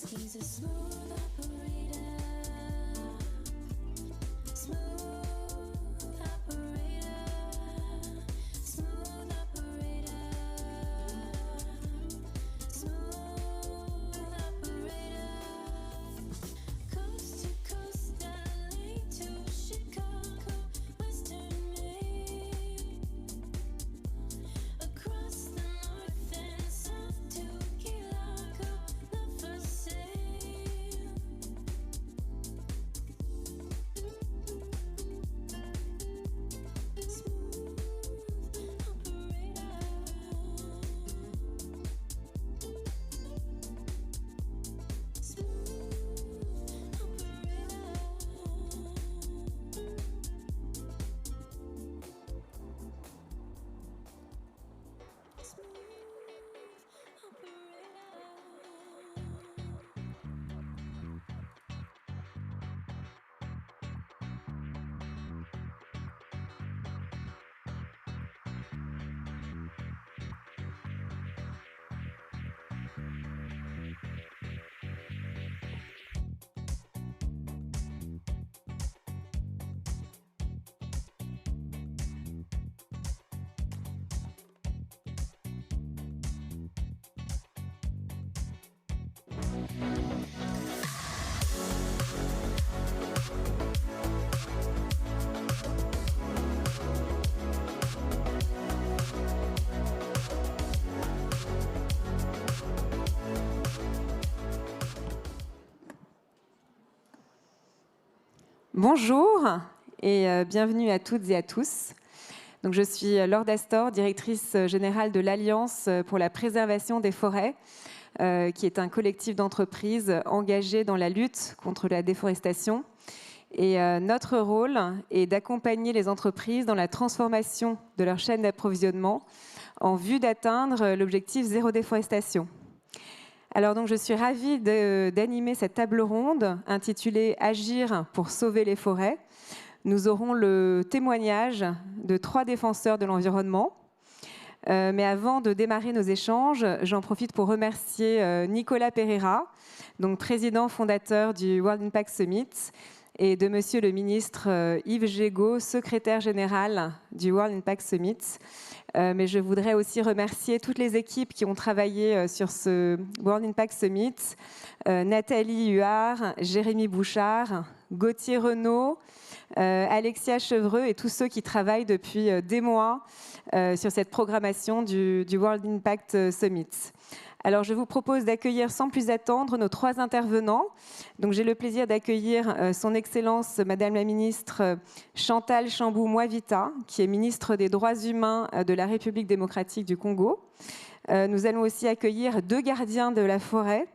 He's a smooth operator. Smooth operator. Smooth operator. Smooth operator. Coast to coast, LA to Chicago, Western Maine. Across the north and south to Key Largo, not for sale. Bonjour et bienvenue à toutes et à tous. Donc, je suis Laure Dastor, directrice générale de l'Alliance pour la préservation des forêts, qui est un collectif d'entreprises engagé dans la lutte contre la déforestation. Et notre rôle est d'accompagner les entreprises dans la transformation de leur chaîne d'approvisionnement en vue d'atteindre l'objectif zéro déforestation. Alors donc, je suis ravie d'animer cette table ronde intitulée « Agir pour sauver les forêts ». Nous aurons le témoignage de 3 défenseurs de l'environnement. Mais avant de démarrer nos échanges, j'en profite pour remercier Nicolas Pereira, donc président fondateur du World Impact Summit, et de Monsieur le ministre Yves Jégo, secrétaire général du World Impact Summit. Mais je voudrais aussi remercier toutes les équipes qui ont travaillé sur ce World Impact Summit. Nathalie Huard, Jérémy Bouchard, Gauthier Renaud, Alexia Chevreux et tous ceux qui travaillent depuis des mois sur cette programmation du World Impact Summit. Alors, je vous propose d'accueillir sans plus attendre nos 3 intervenants. Donc, j'ai le plaisir d'accueillir son Excellence, Madame la Ministre Chantal Chambou-Mwavita, qui est ministre des Droits humains de la République démocratique du Congo. Nous allons aussi accueillir 2 gardiens de la forêt,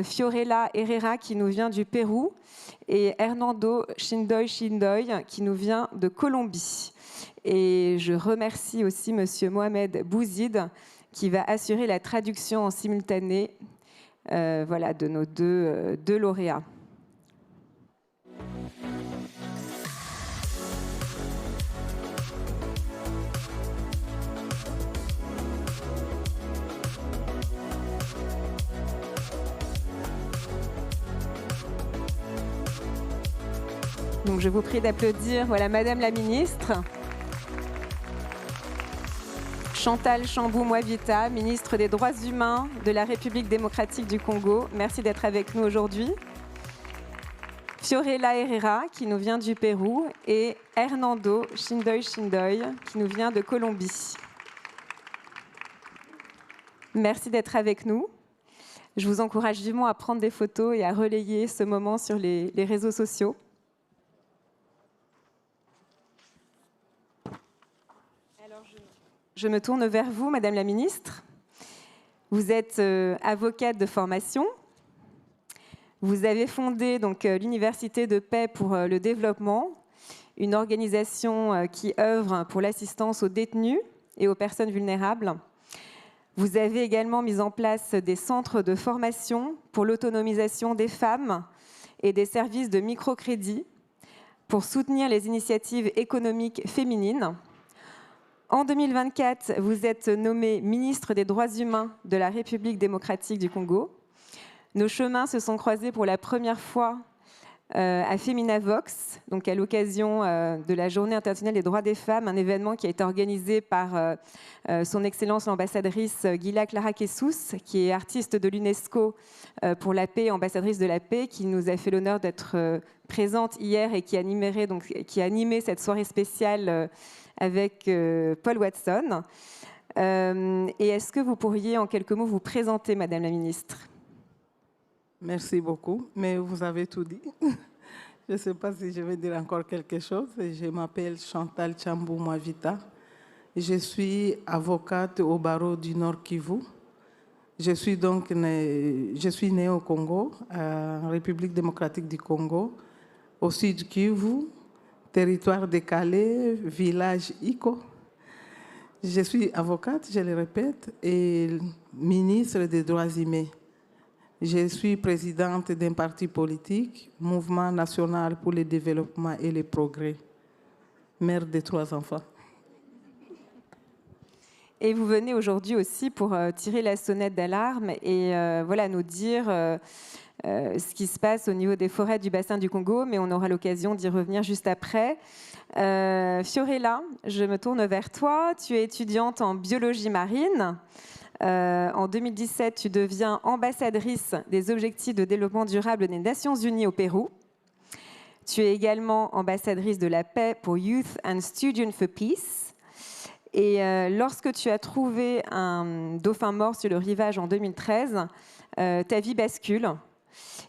Fiorella Herrera, qui nous vient du Pérou, et Hernando Chindoy Chindoy, qui nous vient de Colombie. Et je remercie aussi Monsieur Mohamed Bouzid, qui va assurer la traduction en simultané de nos deux lauréats. Donc, je vous prie d'applaudir Madame la Ministre. Chantal Chambou-Mwavita, ministre des Droits humains de la République démocratique du Congo. Merci d'être avec nous aujourd'hui. Fiorella Herrera, qui nous vient du Pérou, et Hernando Chindoy Chindoy, qui nous vient de Colombie. Merci d'être avec nous. Je vous encourage vivement à prendre des photos et à relayer ce moment sur les réseaux sociaux. Je me tourne vers vous, Madame la Ministre. Vous êtes avocate de formation. Vous avez fondé l'Université de paix pour le développement, une organisation qui œuvre pour l'assistance aux détenus et aux personnes vulnérables. Vous avez également mis en place des centres de formation pour l'autonomisation des femmes et des services de microcrédit pour soutenir les initiatives économiques féminines. En 2024, vous êtes nommée ministre des Droits humains de la République démocratique du Congo. Nos chemins se sont croisés pour la première fois à Femina Vox, donc à l'occasion de la Journée internationale des droits des femmes, un événement qui a été organisé par son Excellence l'ambassadrice Gila Clara Kessous, qui est artiste de l'UNESCO pour la paix, ambassadrice de la paix, qui nous a fait l'honneur d'être présente hier et qui a animé cette soirée spéciale avec Paul Watson. Et est-ce que vous pourriez en quelques mots vous présenter, Madame la Ministre ? Merci beaucoup, mais vous avez tout dit. Je ne sais pas si je vais dire encore quelque chose. Je m'appelle Chantal Chambou Mwavita. Je suis avocate au barreau du Nord Kivu. Je suis née au Congo, en République démocratique du Congo, au Sud Kivu, territoire décalé, village Iko. Je suis avocate, je le répète, et ministre des droits humains. Je suis présidente d'un parti politique, Mouvement national pour le développement et le progrès, mère de 3 enfants. Et vous venez aujourd'hui aussi pour tirer la sonnette d'alarme et voilà, nous dire ce qui se passe au niveau des forêts du bassin du Congo, mais on aura l'occasion d'y revenir juste après. Fiorella, je me tourne vers toi. Tu es étudiante en biologie marine. En 2017, tu deviens ambassadrice des objectifs de développement durable des Nations Unies au Pérou. Tu es également ambassadrice de la paix pour Youth and Students for Peace. Et lorsque tu as trouvé un dauphin mort sur le rivage en 2013, ta vie bascule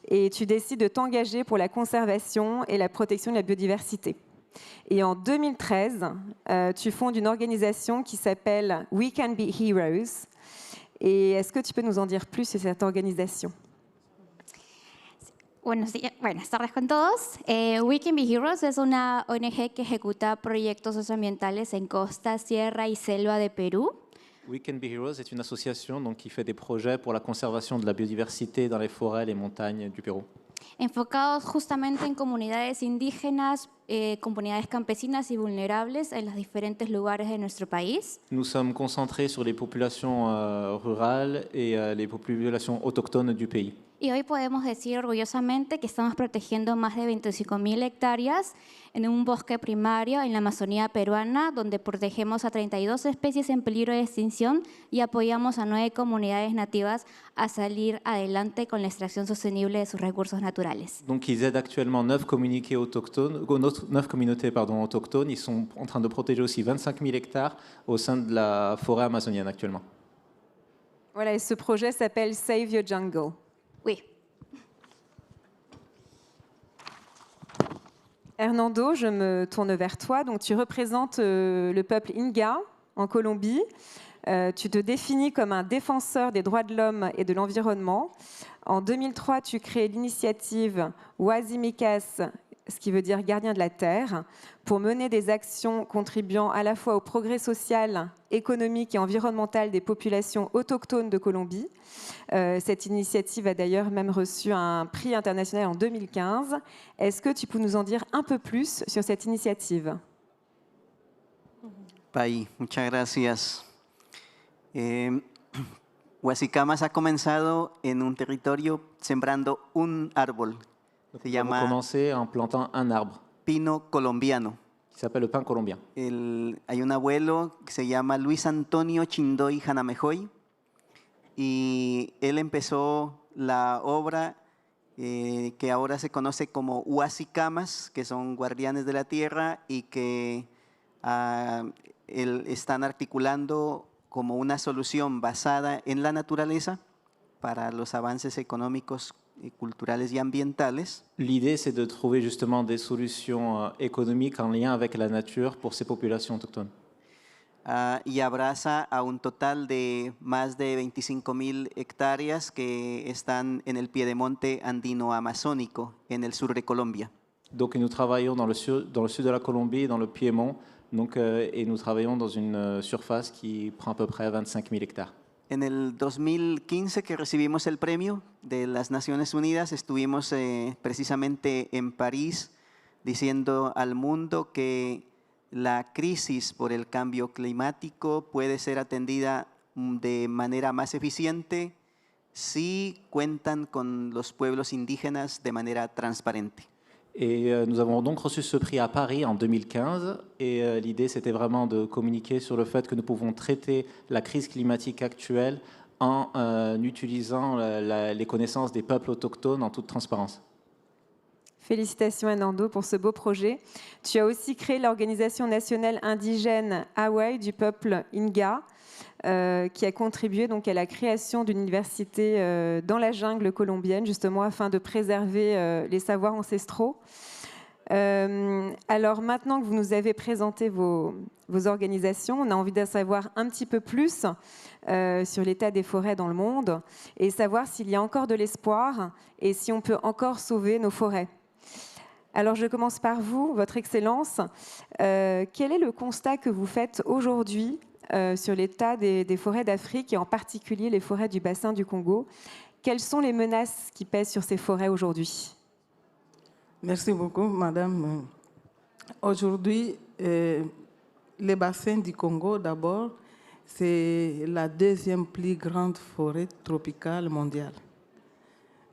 et tu décides de t'engager pour la conservation et la protection de la biodiversité. Et en 2013, tu fondes une organisation qui s'appelle We Can Be Heroes. Et est-ce que tu peux nous en dire plus sur cette organisation ? Buenas tardes con todos. We Can Be Heroes es una ONG que ejecuta proyectos socioambientales en costa, sierra y selva de Perú. We Can Be Heroes est une association donc, qui fait des projets pour la conservation de la biodiversité dans les forêts et les montagnes du Pérou. Enfocados justamente en comunidades indígenas, comunidades campesinas y vulnerables en los diferentes lugares de nuestro país. Nous sommes concentrés sur les populations rurales et les populations autochtones du pays. Y hoy podemos decir orgullosamente que estamos protegiendo más de 25.000 hectáreas en un bosque primario en la Amazonía peruana, donde protegemos a 32 especies en peligro de extinción y apoyamos a 9 comunidades nativas a salir adelante con la extracción sostenible de sus recursos naturales. Donc ils aident actuellement 9 communautés autochtones. Ils sont en train de protéger aussi 25 000 hectares au sein de la forêt amazonienne actuellement. Voilà, et ce projet s'appelle Save Your Jungle. Oui. Hernando, je me tourne vers toi. Donc, tu représentes le peuple Inga en Colombie. Tu te définis comme un défenseur des droits de l'homme et de l'environnement. En 2003, tu crées l'initiative Oasimikas, ce qui veut dire gardien de la terre, pour mener des actions contribuant à la fois au progrès social, économique et environnemental des populations autochtones de Colombie. Cette initiative a d'ailleurs même reçu un prix international en 2015. Est-ce que tu peux nous en dire un peu plus sur cette initiative ? Pai, muchas gracias. Huasicamas ha comenzado en un territorio sembrando un árbol. Se Nous avons llama commencé en plantant un arbre pino colombiano. qui s'appelle le pin colombien. Hay un abuelo que se llama Luis Antonio Chindoy Janamejoy y él empezó la obra que ahora se conoce como Huasicamas, que son guardianes de la tierra y que están articulando como una solución basada en la naturaleza para los avances económicos, culturales y ambientales. L'idée, c'est de trouver justement des solutions économiques en lien avec la nature pour ces populations autochtones. Y abraza a un total de más de 25.000 hectáreas que están en el piedemonte andino-amazónico, en el sur de Colombia. Donc nous travaillons dans le sud de la Colombie et dans le Piémont, donc, et nous travaillons dans une surface qui prend à peu près 25 000 hectares. En el 2015 que recibimos el premio de las Naciones Unidas, estuvimos precisamente en París diciendo al mundo que la crisis por el cambio climático puede ser atendida de manera más eficiente sí cuentan con los pueblos indígenas de manera transparente. Et nous avons donc reçu ce prix à Paris en 2015. Et l'idée, c'était vraiment de communiquer sur le fait que nous pouvons traiter la crise climatique actuelle en utilisant les connaissances des peuples autochtones en toute transparence. Félicitations Hernando pour ce beau projet. Tu as aussi créé l'organisation nationale indigène Hawaï du peuple Inga, qui a contribué donc à la création d'une université dans la jungle colombienne, justement afin de préserver les savoirs ancestraux. Alors maintenant que vous nous avez présenté vos organisations, on a envie d'en savoir un petit peu plus sur l'état des forêts dans le monde et savoir s'il y a encore de l'espoir et si on peut encore sauver nos forêts. Alors je commence par vous, Votre Excellence. Quel est le constat que vous faites aujourd'hui sur l'état des forêts d'Afrique et en particulier les forêts du bassin du Congo? Quelles sont les menaces qui pèsent sur ces forêts aujourd'hui? Merci beaucoup, Madame. Aujourd'hui, le bassin du Congo, d'abord, c'est la deuxième plus grande forêt tropicale mondiale.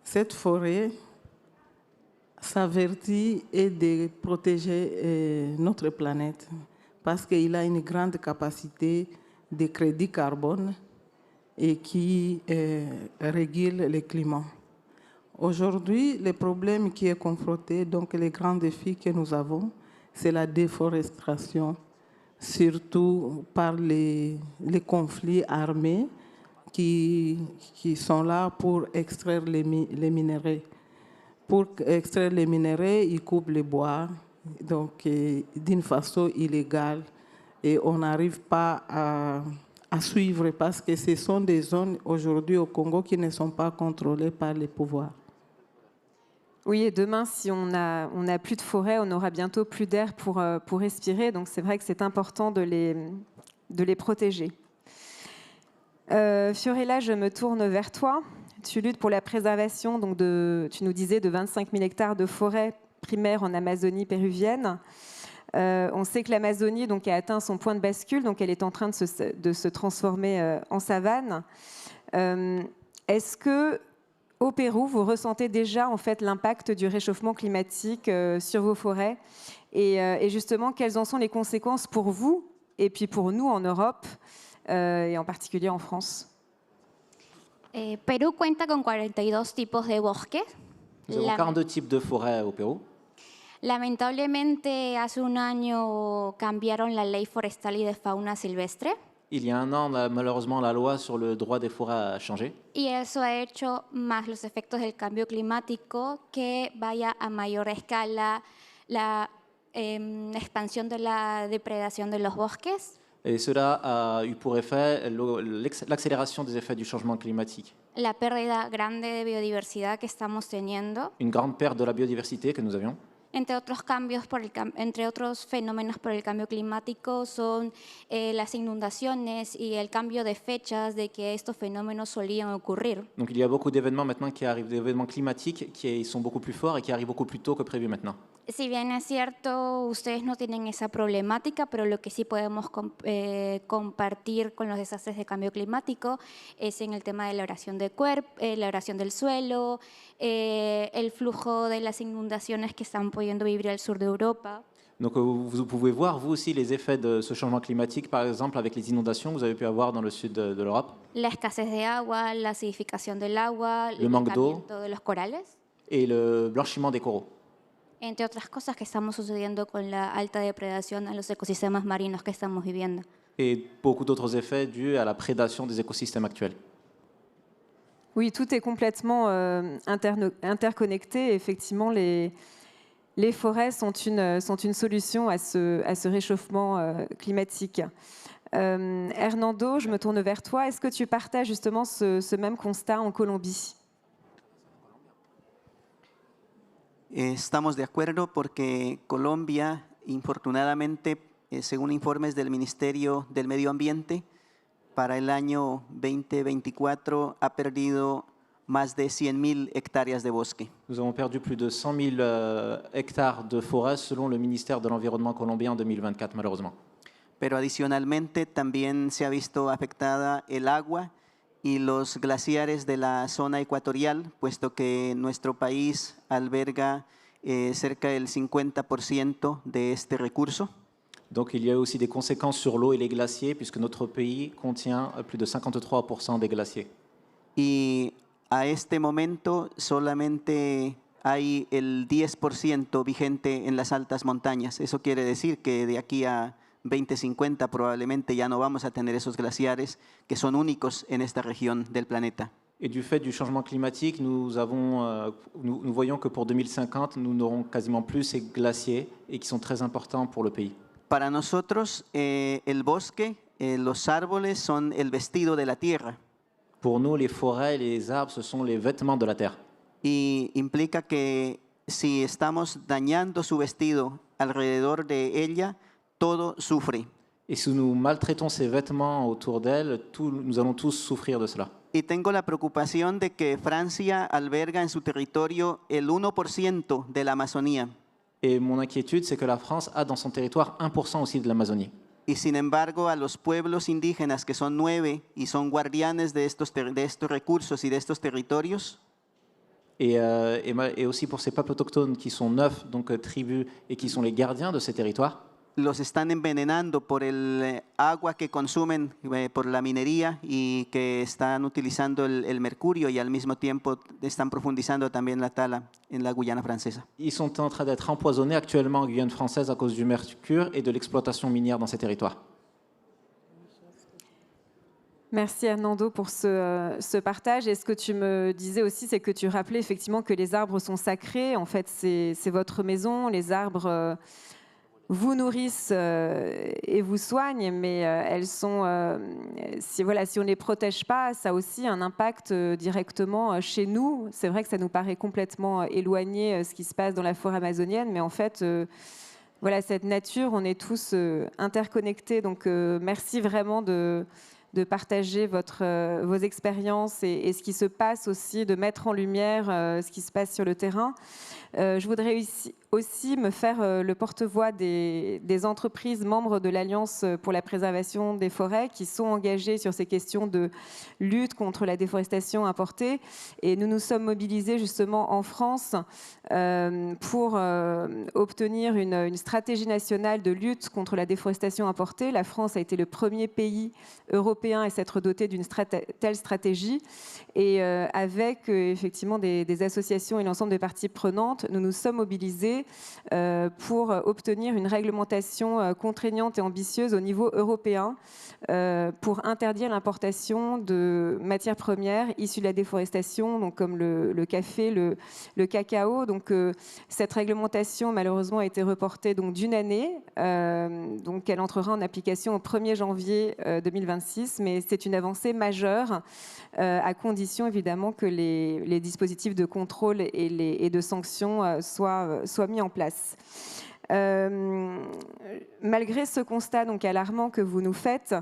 Cette forêt, sa vertu est de protéger notre planète parce qu'il a une grande capacité de crédit carbone et qui régule le climat. Aujourd'hui, le problème qui est confronté, donc les grands défis que nous avons, c'est la déforestation, surtout par les conflits armés qui sont là pour extraire les minéraux. Pour extraire les minéraux, ils coupent les bois, donc d'une façon illégale, et on n'arrive pas à suivre parce que ce sont des zones aujourd'hui au Congo qui ne sont pas contrôlées par les pouvoirs. Oui, et demain, si on n'a plus de forêt, on aura bientôt plus d'air pour respirer. Donc c'est vrai que c'est important de les protéger. Fiorella, je me tourne vers toi. Tu luttes pour la préservation, donc tu nous disais, de 25 000 hectares de forêt primaire en Amazonie péruvienne. On sait que l'Amazonie donc, a atteint son point de bascule, donc elle est en train de se transformer en savane. Est-ce que au Pérou, vous ressentez déjà en fait l'impact du réchauffement climatique sur vos forêts et justement, quelles en sont les conséquences pour vous et puis pour nous en Europe et en particulier en France? Perú cuenta con 42 tipos de bosques. Nous avons 42 types de forêts au Pérou. Lamentablemente, hace un año cambiaron la ley forestal y de fauna silvestre. Il y a un an, malheureusement, la loi sur le droit des forêts a changé. Y eso ha hecho más los efectos del cambio climático que vaya a mayor escala la expansión de la depredación de los bosques. Et cela a eu pour effet l'accélération des effets du changement climatique. La pérdida grande de biodiversidad que estamos teniendo. Une grande perte de la biodiversité que nous avions. Entre otros fenómenos por el cambio climático son las inundaciones y el cambio de fechas de que estos fenómenos solían ocurrir. Donc il y a beaucoup d'événements maintenant qui arrivent, des événements climatiques qui sont beaucoup plus forts et qui arrivent beaucoup plus tôt que prévu maintenant. Si bien es cierto, ustedes no tienen esa problemática, pero lo que sí podemos compartir con los desastres de cambio climático es en el tema de la erosión del suelo, el flujo de las inundaciones que están pudiendo vivir al sur de Europa. Donc vous pouvez voir, vous aussi, les effets de ce changement climatique, par exemple avec les inondations que vous avez pu avoir dans le sud de l'Europe. La escasez de agua, la acidificación del agua, le manque d'eau de los corales. Et le blanchiment des coraux. Entre otras cosas que estamos sucediendo con la alta depredación a los ecosistemas marinos que estamos viviendo. Et beaucoup d'autres effets dus à la prédation des écosystèmes actuels. Oui, tout est complètement interconnecté. Effectivement, les forêts sont une solution à ce réchauffement climatique. Hernando, je me tourne vers toi. Est-ce que tu partages justement ce même constat en Colombie? Estamos de acuerdo porque Colombia, infortunadamente, según informes del Ministerio del Medio Ambiente, para el año 2024 ha perdido más de 100.000 hectáreas de bosque. Nous avons perdu plus de 100 000 hectares de forêt selon le ministère de l'Environnement colombien en 2024, malheureusement. Pero adicionalmente también se ha visto afectada el agua y los glaciares de la zona ecuatorial, puesto que nuestro país alberga cerca del 50% de este recurso. Donc il y a aussi des conséquences sur l'eau et les glaciers, puisque notre pays contient plus de 53% des glaciers. Y a este momento solamente hay el 10% vigente en las altas montañas. Eso quiere decir que de aquí a 2050 probablemente ya no vamos a tener esos glaciares que son únicos en esta región del planeta. Et du fait du changement climatique, nous voyons que pour 2050, nous n'aurons quasiment plus ces glaciers et qui sont très importants pour le pays. Para nosotros, el bosque, los árboles son el vestido de la tierra. Pour nous, les forêts et les arbres, ce sont les vêtements de la terre. Y implica que si estamos dañando su vestido alrededor de ella, todo sufre. Et si nous maltraitons ces vêtements autour d'elle, nous allons tous souffrir de cela. Y tengo la preocupación de que Francia alberga en su territorio el 1% de la Amazonía. Et mon inquiétude, c'est que la France a dans son territoire 1% aussi de l'Amazonie. Y sin embargo, a los pueblos indígenas, que son 9 y son guardianes de estos recursos y de estos territorios, Et aussi pour ces peuples autochtones qui sont 9, donc tribus, et qui sont les gardiens de ces territoires, los están envenenando por el agua que consumen por la minería y que están utilizando el mercurio, y al mismo tiempo están profundizando también la tala en la Guyana francesa. ils sont en train d'être empoisonnés actuellement en Guyane française à cause du mercure et de l'exploitation minière dans ces territoires. Merci Hernando pour ce partage. Et ce que tu me disais aussi, c'est que tu rappelais effectivement que les arbres sont sacrés. En fait, c'est votre maison. Les arbres vous nourrissent et vous soignent, mais elles sont, si on ne les protège pas, ça a aussi un impact directement chez nous. C'est vrai que ça nous paraît complètement éloigné ce qui se passe dans la forêt amazonienne, mais en fait, cette nature, on est tous interconnectés. Donc, merci vraiment de partager vos expériences et ce qui se passe aussi, de mettre en lumière ce qui se passe sur le terrain. Je voudrais aussi me faire le porte-voix des entreprises membres de l'Alliance pour la préservation des forêts qui sont engagées sur ces questions de lutte contre la déforestation importée. Et nous nous sommes mobilisés justement en France pour obtenir une stratégie nationale de lutte contre la déforestation importée. La France a été le premier pays européen à s'être doté d'une telle stratégie. Et avec effectivement des associations et l'ensemble des parties prenantes, nous nous sommes mobilisés pour obtenir une réglementation contraignante et ambitieuse au niveau européen pour interdire l'importation de matières premières issues de la déforestation, donc comme le café, le cacao. Donc cette réglementation malheureusement a été reportée d'une année, donc elle entrera en application au 1er janvier 2026, mais c'est une avancée majeure à condition évidemment que les dispositifs de contrôle et de sanctions soient mis en place. Malgré ce constat donc alarmant que vous nous faites,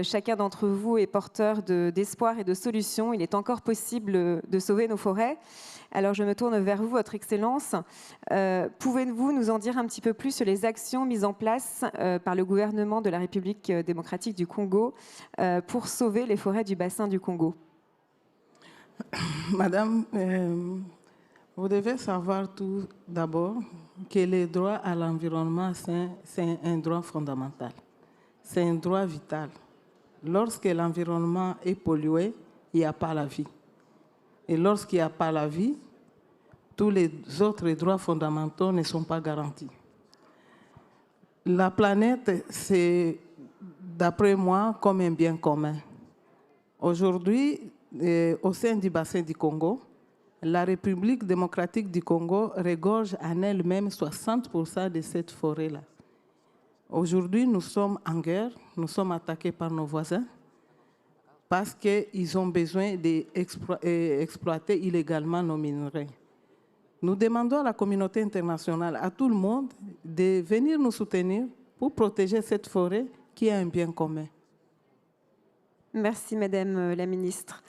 chacun d'entre vous est porteur d'espoir et de solutions. Il est encore possible de sauver nos forêts. Alors je me tourne vers vous, Votre Excellence. Pouvez-vous nous en dire un petit peu plus sur les actions mises en place par le gouvernement de la République démocratique du Congo pour sauver les forêts du bassin du Congo? Madame, vous devez savoir tout d'abord que le droit à l'environnement, c'est un droit fondamental. C'est un droit vital. Lorsque l'environnement est pollué, il n'y a pas la vie. Et lorsqu'il n'y a pas la vie, tous les autres droits fondamentaux ne sont pas garantis. La planète, c'est, d'après moi, comme un bien commun. Aujourd'hui, au sein du bassin du Congo, la République démocratique du Congo regorge en elle-même 60% de cette forêt-là. Aujourd'hui, nous sommes en guerre, nous sommes attaqués par nos voisins parce qu'ils ont besoin d'exploiter illégalement nos minerais. Nous demandons à la communauté internationale, à tout le monde, de venir nous soutenir pour protéger cette forêt qui est un bien commun. Merci, Madame la Ministre.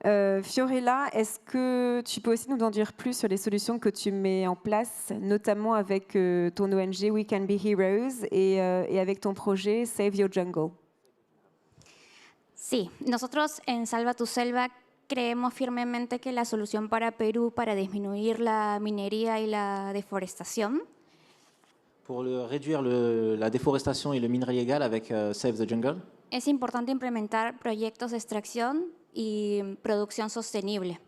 Fiorella, est-ce que tu peux aussi nous en dire plus sur les solutions que tu mets en place, notamment avec ton ONG We Can Be Heroes et avec ton projet Save Your Jungle? Sí, nosotros en Salva tu Selva creemos firmemente que la solución para Perú para disminuir la minería y la deforestación Pour réduire la déforestation et le minerai illégal avec Save the Jungle, es importante implementar proyectos de extracción y producción sostenible,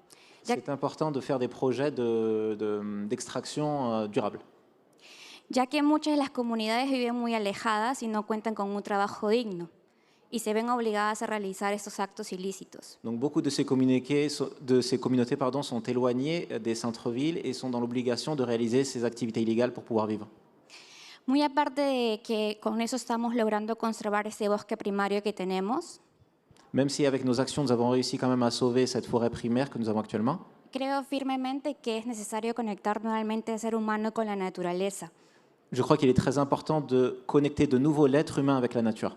ya, c'est important de faire des projets d'extraction durable. ya que muchas de las comunidades viven muy alejadas y no cuentan con un trabajo digno y se ven obligadas a realizar estos actos ilícitos. Donc beaucoup de ces communautés, sont éloignées des centres-villes et sont dans l'obligation de réaliser ces activités illégales pour pouvoir vivre. Muy aparte de que con eso estamos logrando conservar ese bosque primario que tenemos, Même si avec nos actions, nous avons réussi quand même à sauver cette forêt primaire que nous avons actuellement, creo firmemente que es necesario conectar nuevamente al ser humano con la naturaleza. je crois qu'il est très important de connecter de nouveau l'être humain avec la nature.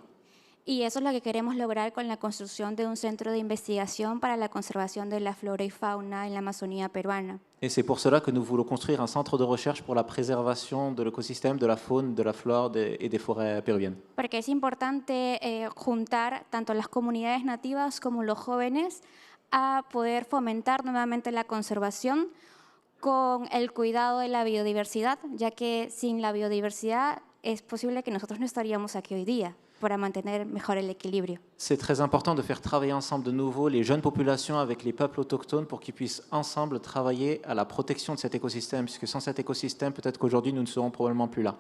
Y eso es lo que queremos lograr con la construcción de un centro de investigación para la conservación de la flora y fauna en la Amazonía peruana. Et c'est pour cela que nous voulons construire un centre de recherche pour la préservation de l'écosystème, de la faune, de la flore et des forêts péruviennes. Porque es importante juntar tanto las comunidades nativas como los jóvenes a poder fomentar nuevamente la conservación con el cuidado de la biodiversidad, ya que sin la biodiversidad es posible que nosotros no estaríamos aquí hoy día para mantener mejor el equilibrio. C'est très important de faire travailler ensemble de nouveau les jeunes populations avec les peuples autochtones pour qu'ils puissent ensemble travailler à la protection de cet écosystème, puisque sans cet écosystème, peut-être qu'aujourd'hui, nous ne serons probablement plus là.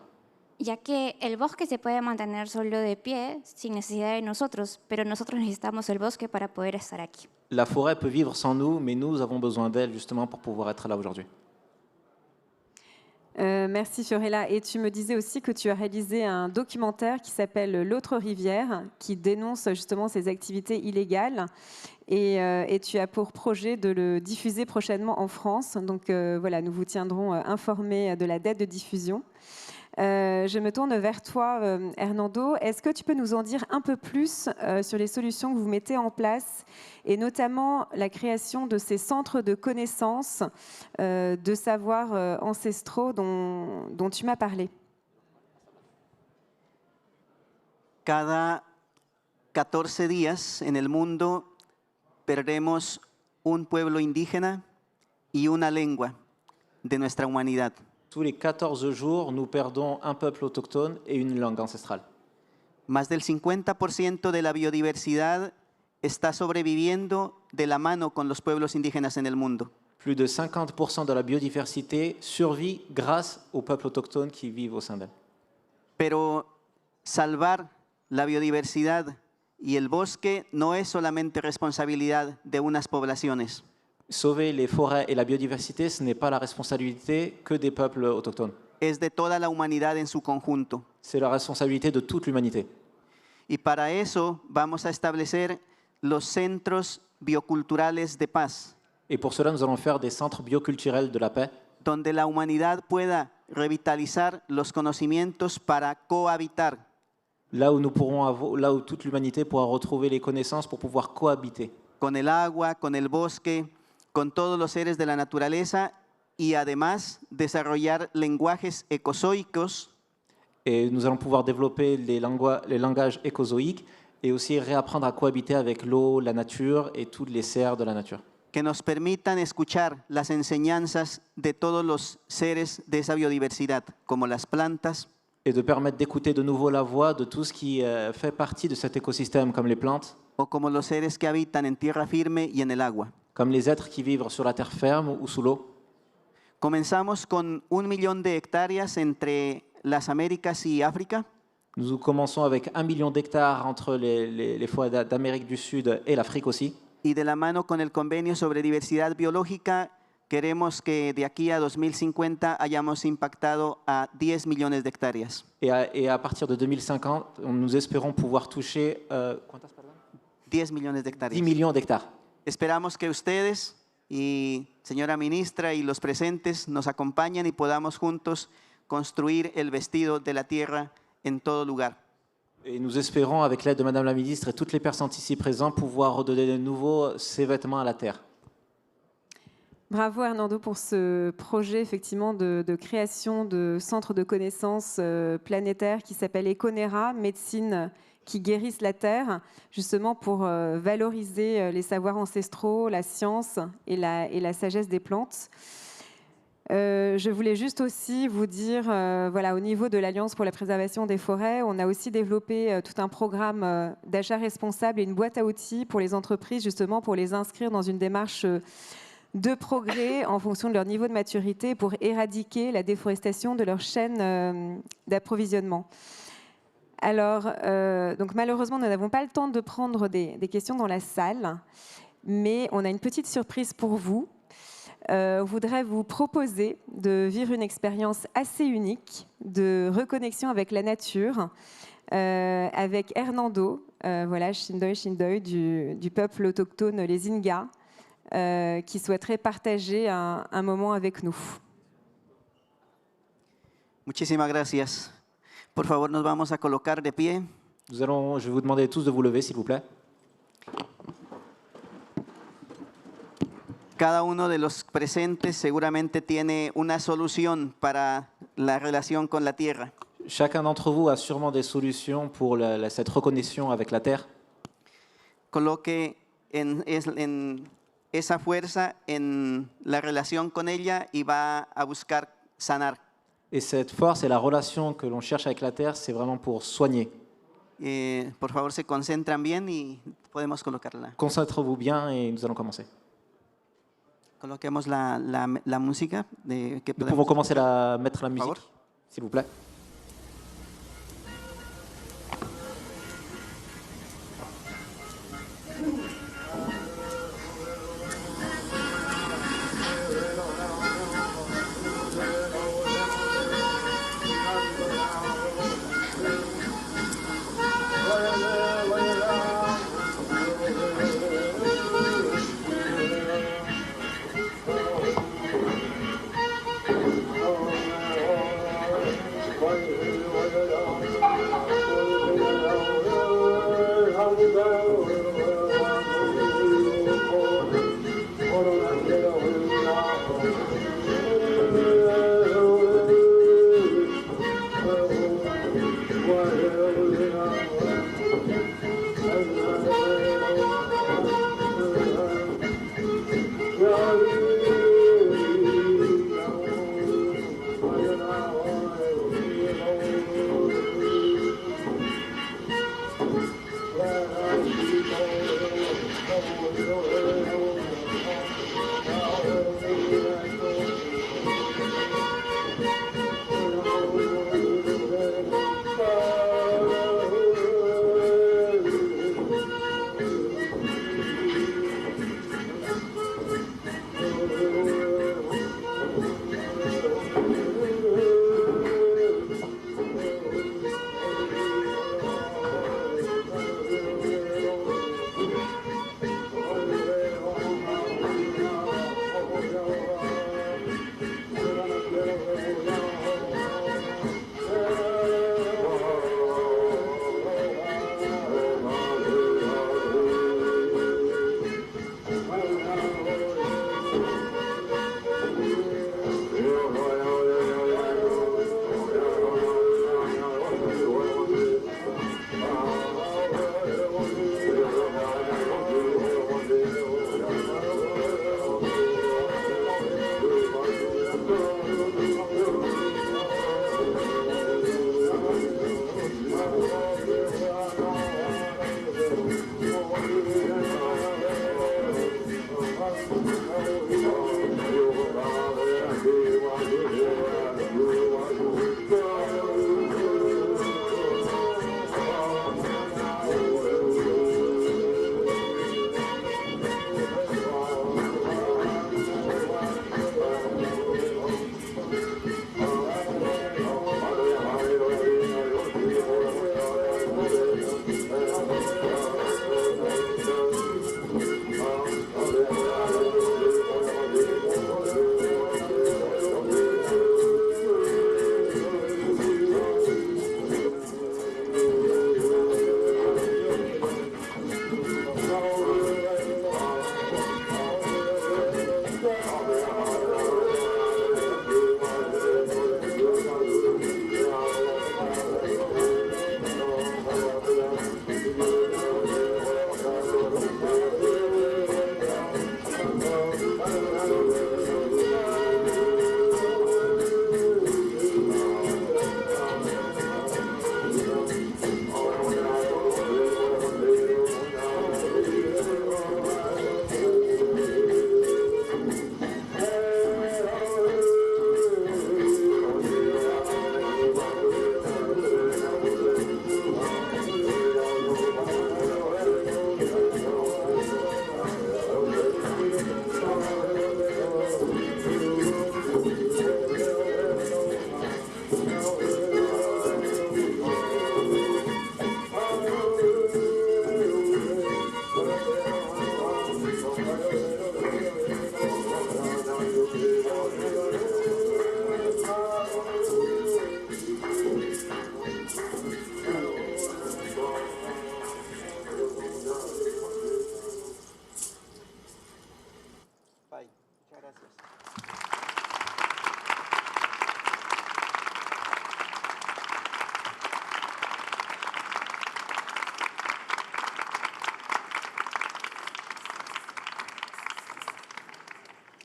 Ya que el bosque se puede mantener solo de pie sin necesidad de nosotros, pero nosotros necesitamos el bosque para poder estar aquí. La forêt peut vivre sans nous, mais nous avons besoin d'elle justement pour pouvoir être là aujourd'hui. Merci Fiorella. Et tu me disais aussi que tu as réalisé un documentaire qui s'appelle L'autre rivière, qui dénonce justement ces activités illégales. Et tu as pour projet de le diffuser prochainement en France. Donc voilà, nous vous tiendrons informés de la date de diffusion. Je me tourne vers toi, Hernando. Est-ce que tu peux nous en dire un peu plus sur les solutions que vous mettez en place et notamment la création de ces centres de connaissances, de savoirs ancestraux dont tu m'as parlé? Cada 14 días en el mundo perdemos un pueblo indígena y una lengua de nuestra humanidad. Tous les 14 jours, nous perdons un peuple autochtone et une langue ancestrale. Más del 50% de la biodiversidad está sobreviviendo de la mano con los pueblos indígenas en el mundo. Plus de 50% de la biodiversité survit grâce aux peuples autochtones qui vivent au sein d'elle. Pero salvar la biodiversidad y el bosque no es solamente responsabilidad de unas poblaciones. Sauver les forêts et la biodiversité, ce n'est pas la responsabilité que des peuples autochtones. Es de toda la humanidad en su conjunto. C'est la responsabilité de toute l'humanité. Y para eso vamos a establecer los centros bioculturales de paz, Et pour cela, nous allons faire des centres bioculturels de la paix, donde la humanidad pueda revitalizar los conocimientos para cohabitar. là où toute l'humanité pourra retrouver les connaissances pour pouvoir cohabiter. Con el agua, con el bosque, con todos los seres de la naturaleza y además desarrollar lenguajes ecozoicos Et nous allons pouvoir développer les langages écozoïques et aussi réapprendre à cohabiter avec l'eau, la nature et toutes les serres de la nature. que nos permitan escuchar las enseñanzas de todos los seres de esa biodiversidad, como las plantas, Et de permettre d'écouter de nouveau la voix de tout ce qui fait partie de cet écosystème, comme les plantes, o como los seres que habitan en tierra firme y en el agua. comme les êtres qui vivent sur la terre ferme ou sous l'eau. Comenzamos con 1 millón de hectáreas entre las Américas y África. Nous commençons avec 1 million d'hectares entre les forêts d'Amérique du Sud et l'Afrique aussi. Y de la mano con el convenio sobre diversidad biológica, queremos que de aquí a 2050 hayamos impactado a 10 millones de hectáreas. Et à partir de 2050, nous espérons pouvoir toucher 10 millones de 10 hectáreas. millions d'hectares. Esperamos que ustedes y señora ministra y los presentes nos acompañen y podamos juntos construir el vestido de la tierra en todo lugar. Et nous espérons, avec l'aide de Madame la Ministre et toutes les personnes ici présentes, pouvoir redonner de nouveau ces vêtements à la terre. Bravo Hernando pour ce projet effectivement de création de centre de connaissances planétaires qui s'appelle Econera, médecine qui guérissent la terre, justement pour valoriser les savoirs ancestraux, la science et la sagesse des plantes. Je voulais juste aussi vous dire, voilà, au niveau de l'Alliance pour la préservation des forêts, on a aussi développé tout un programme d'achat responsable et une boîte à outils pour les entreprises, justement pour les inscrire dans une démarche de progrès en fonction de leur niveau de maturité pour éradiquer la déforestation de leur chaîne d'approvisionnement. Alors, donc malheureusement, nous n'avons pas le temps de prendre des questions dans la salle, mais on a une petite surprise pour vous. Je voudrais vous proposer de vivre une expérience assez unique de reconnexion avec la nature, avec Hernando, voilà, Shindoy du peuple autochtone, les Inga, qui souhaiterait partager un moment avec nous. Muchísimas gracias. Por favor, nos vamos a colocar de pie. Je vais vous demander tous de vous lever, s'il vous plaît. Cada uno de los presentes seguramente tiene una solución para la relación con la tierra. Chacun d'entre vous a sûrement des solutions pour cette reconnexion avec la Terre. Coloque en esa fuerza en la relación con ella y va a buscar sanar. Et cette force et la relation que l'on cherche avec la Terre, c'est vraiment pour soigner. Por favor, se concentran bien y podemos colocarla. Concentrez-vous bien et nous allons commencer. Coloquemos la música. Que Nous pouvons commencer à mettre la musique, favor. s'il vous plaît.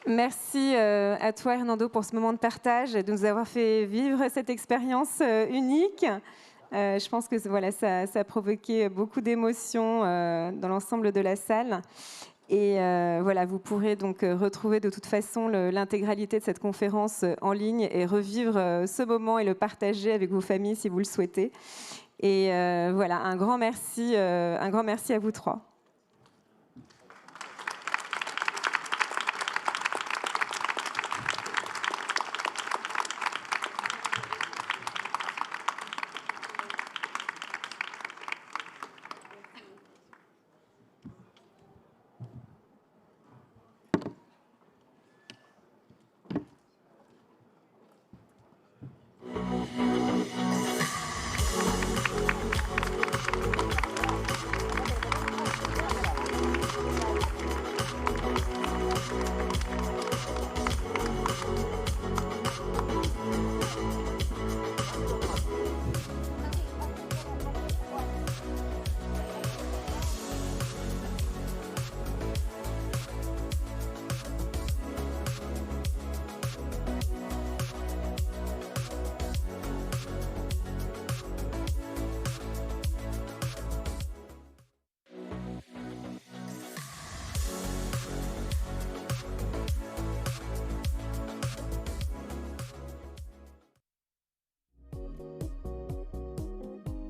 Merci à toi, Hernando, pour ce moment de partage et de nous avoir fait vivre cette expérience unique. Je pense que voilà, ça a provoqué beaucoup d'émotions dans l'ensemble de la salle. Et voilà, vous pourrez donc retrouver de toute façon l'intégralité de cette conférence en ligne et revivre ce moment et le partager avec vos familles si vous le souhaitez. Et voilà, un grand merci à vous trois.